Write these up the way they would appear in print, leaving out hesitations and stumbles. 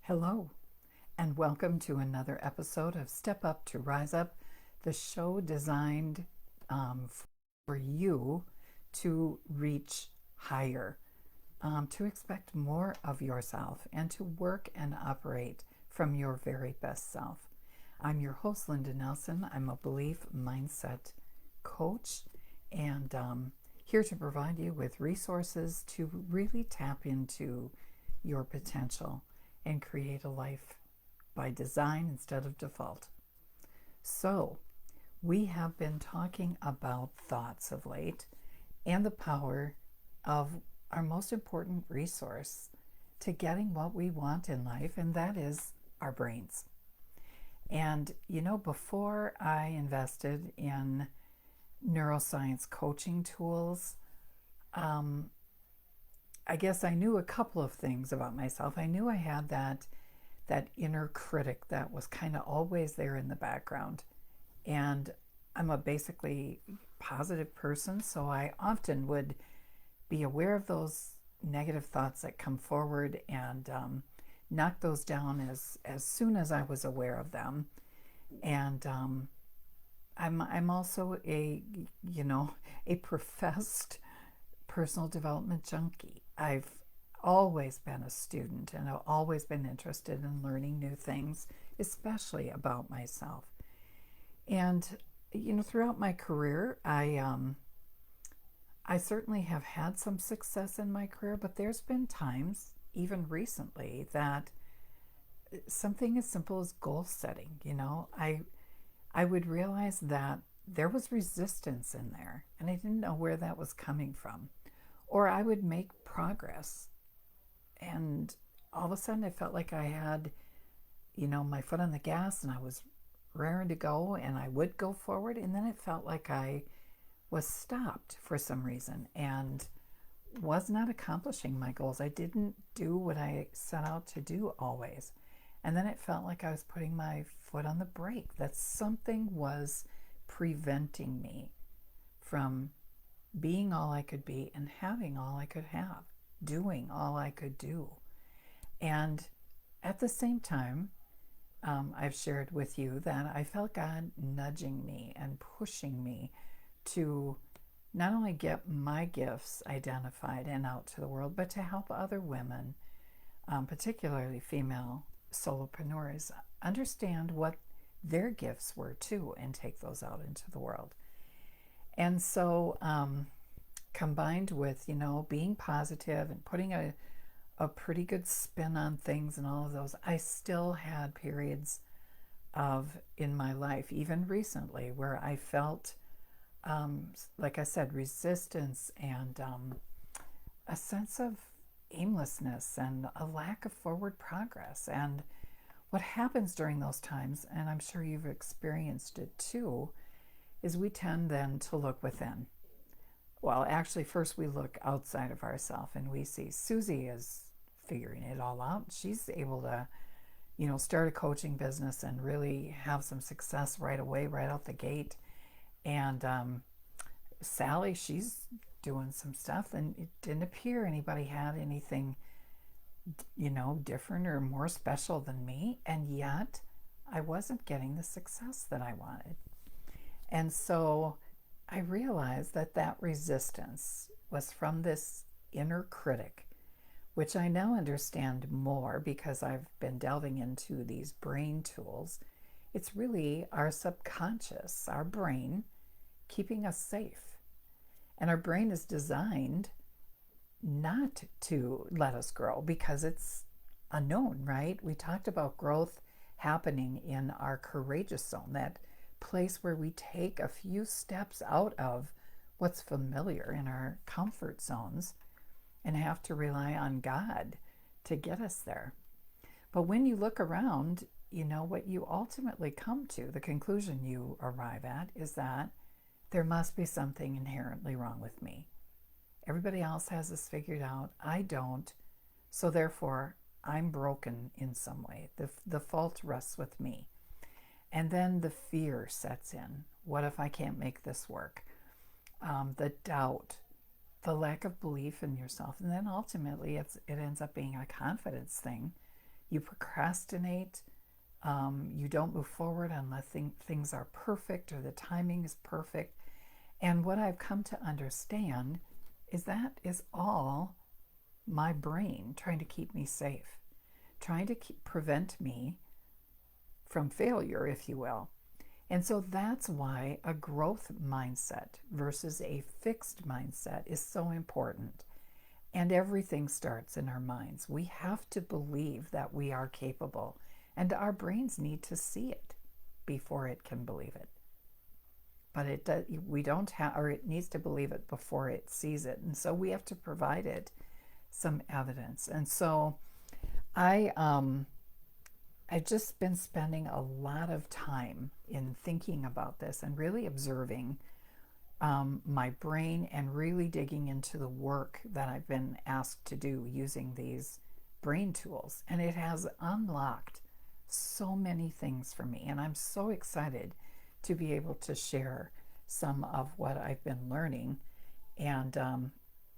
Hello, and welcome to another episode of Step Up to Rise Up, the show designed for you to reach higher, to expect more of yourself, and to work and operate from your very best self. I'm your host, Linda Nelson. I'm a belief mindset coach, and here to provide you with resources to really tap into your potential and create a life by design instead of default. So, we have been talking about thoughts of late and the power of our most important resource to getting what we want in life, and that is our brains. And before I invested in neuroscience coaching tools, I guess I knew a couple of things about myself. I knew I had that inner critic that was kind of always there in the background. And I'm a basically positive person, so I often would be aware of those negative thoughts that come forward and knock those down as soon as I was aware of them. And I'm also a professed personal development junkie. I've always been a student and I've always been interested in learning new things, especially about myself. And throughout my career, I certainly have had some success in my career, but there's been times, even recently, that something as simple as goal setting, I would realize that there was resistance in there, and I didn't know where that was coming from. Or I would make progress, and all of a sudden I felt like I had, my foot on the gas, and I was raring to go, and I would go forward, and then it felt like I was stopped for some reason and was not accomplishing my goals. I didn't do what I set out to do always. And then it felt like I was putting my foot on the brake, that something was preventing me from being all I could be and having all I could have, doing all I could do. And at the same time, I've shared with you that I felt God nudging me and pushing me to not only get my gifts identified and out to the world, but to help other women, particularly female solopreneurs, understand what their gifts were too and take those out into the world. And so, combined with, being positive and putting a pretty good spin on things and all of those, I still had periods in my life, even recently, where I felt, like I said, resistance and a sense of aimlessness and a lack of forward progress. And what happens during those times, and I'm sure you've experienced it too, is we tend then to look within. Well, actually, first we look outside of ourselves and we see Susie is figuring it all out. She's able to, start a coaching business and really have some success right away, right out the gate. And Sally, she's doing some stuff, and it didn't appear anybody had anything, different or more special than me. And yet I wasn't getting the success that I wanted. And so I realized that resistance was from this inner critic, which I now understand more because I've been delving into these brain tools. It's really our subconscious, our brain, keeping us safe. And our brain is designed not to let us grow because it's unknown, right? We talked about growth happening in our courageous zone, that place where we take a few steps out of what's familiar in our comfort zones and have to rely on God to get us there. But when you look around, what you ultimately come to, the conclusion you arrive at, is that there must be something inherently wrong with me. Everybody else has this figured out. I don't. So therefore, I'm broken in some way. The fault rests with me. And then the fear sets in. What if I can't make this work? The doubt, the lack of belief in yourself. And then ultimately it ends up being a confidence thing. you procrastinate, you don't move forward unless things are perfect or the timing is perfect. And what I've come to understand is that is all my brain trying to keep me safe, trying to prevent me from failure, if you will. And so that's why a growth mindset versus a fixed mindset is so important. And everything starts in our minds. We have to believe that we are capable, and our brains need to see it before it can believe it. But we don't have, or it needs to believe it before it sees it. And so we have to provide it some evidence. And so I've just been spending a lot of time in thinking about this and really observing my brain and really digging into the work that I've been asked to do using these brain tools. And it has unlocked so many things for me. And I'm so excited to be able to share some of what I've been learning and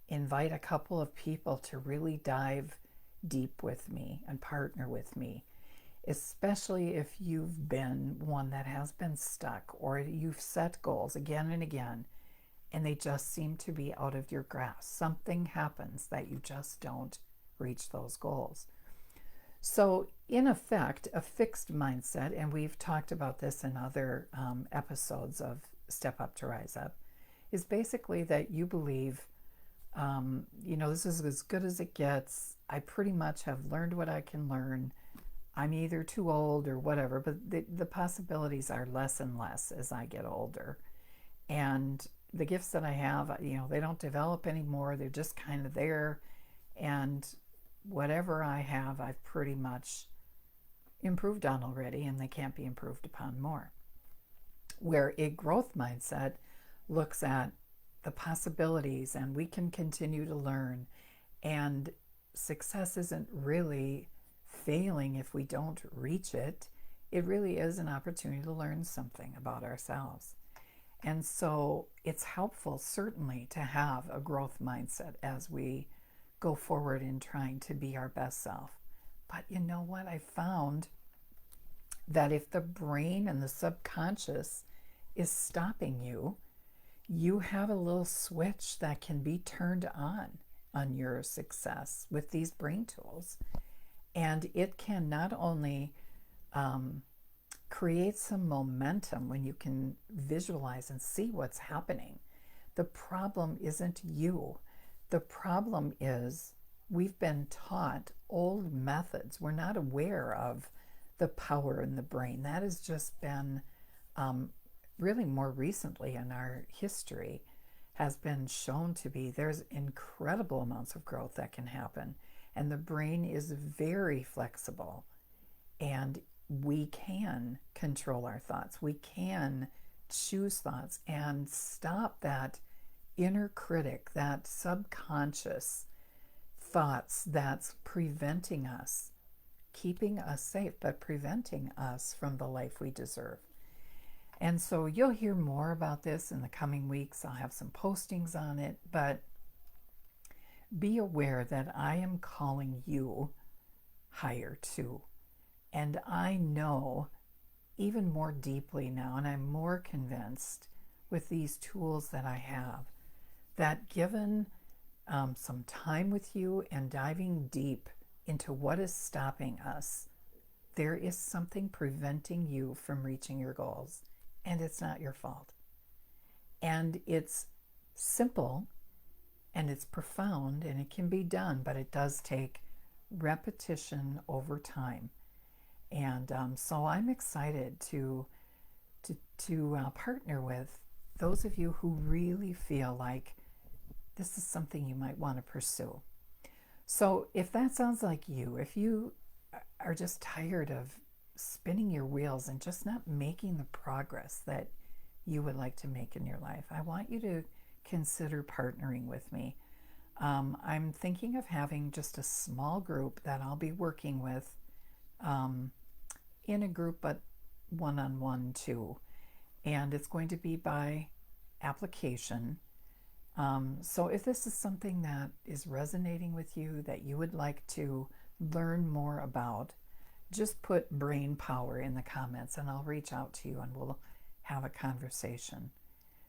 invite a couple of people to really dive deep with me and partner with me, especially if you've been one that has been stuck or you've set goals again and again and they just seem to be out of your grasp. Something happens that you just don't reach those goals. So in effect, a fixed mindset, and we've talked about this in other episodes of Step Up to Rise Up, is basically that you believe, this is as good as it gets. I pretty much have learned what I can learn. I'm either too old or whatever, but the possibilities are less and less as I get older. And the gifts that I have, they don't develop anymore. They're just kind of there. And whatever I have, I've pretty much improved on already, and they can't be improved upon more. Where a growth mindset looks at the possibilities and we can continue to learn, and success isn't really failing if we don't reach it. It really is an opportunity to learn something about ourselves. And so it's helpful, certainly, to have a growth mindset as we go forward in trying to be our best self. But you know what? I found that if the brain and the subconscious is stopping you, you have a little switch that can be turned on your success with these brain tools. And it can not only create some momentum when you can visualize and see what's happening. The problem isn't you. The problem is we've been taught old methods. We're not aware of the power in the brain. That has just been really more recently in our history has been shown to be, there's incredible amounts of growth that can happen. And the brain is very flexible, and we can control our thoughts. We can choose thoughts and stop that inner critic, that subconscious thoughts that's preventing us, keeping us safe, but preventing us from the life we deserve. And so you'll hear more about this in the coming weeks. I'll have some postings on it, but be aware that I am calling you higher too. And I know even more deeply now, and I'm more convinced with these tools that I have, that given some time with you and diving deep into what is stopping us, there is something preventing you from reaching your goals, and it's not your fault. And it's simple, and it's profound, and it can be done, but it does take repetition over time. And so I'm excited to partner with those of you who really feel like this is something you might want to pursue. So if that sounds like you, if you are just tired of spinning your wheels and just not making the progress that you would like to make in your life, I want you to consider partnering with me. I'm thinking of having just a small group that I'll be working with in a group, but one-on-one too. And it's going to be by application. So if this is something that is resonating with you, that you would like to learn more about, just put brain power in the comments and I'll reach out to you and we'll have a conversation.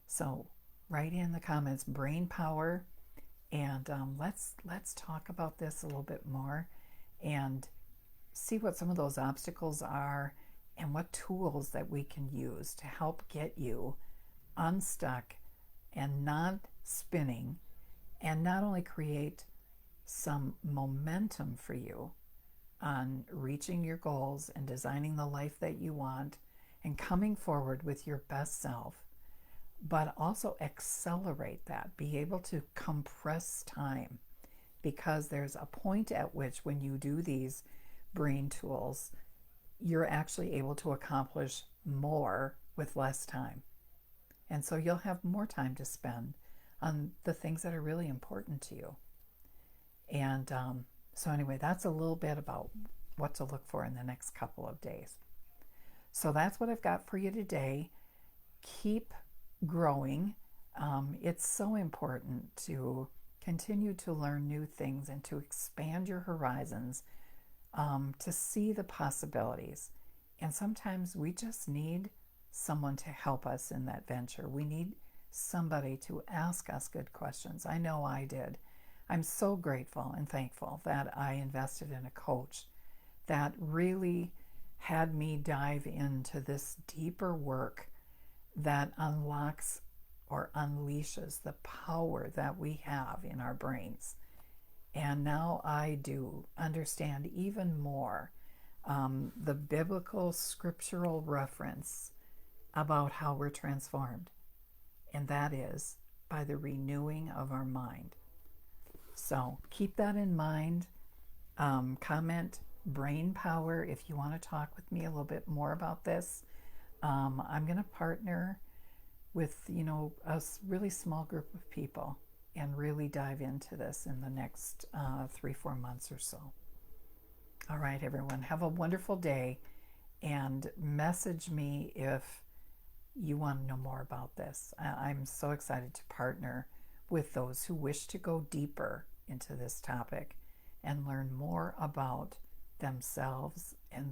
So write in the comments brain power, and let's talk about this a little bit more and see what some of those obstacles are and what tools that we can use to help get you unstuck and not spinning, and not only create some momentum for you on reaching your goals and designing the life that you want and coming forward with your best self, but also accelerate that, be able to compress time, because there's a point at which when you do these brain tools, you're actually able to accomplish more with less time. And so you'll have more time to spend on the things that are really important to you. And so anyway, that's a little bit about what to look for in the next couple of days. So that's what I've got for you today. Keep growing. It's so important to continue to learn new things and to expand your horizons, to see the possibilities. And sometimes we just need someone to help us in that venture. We need somebody to ask us good questions. I know I did. I'm so grateful and thankful that I invested in a coach that really had me dive into this deeper work that unlocks or unleashes the power that we have in our brains. And now I do understand even more the biblical scriptural reference about how we're transformed, and that is by the renewing of our mind. So keep that in mind. Comment brain power if you want to talk with me a little bit more about this. I'm going to partner with, a really small group of people and really dive into this in the next 3-4 months or so. All right, everyone, have a wonderful day, and message me if you want to know more about this. I'm so excited to partner with those who wish to go deeper into this topic and learn more about themselves and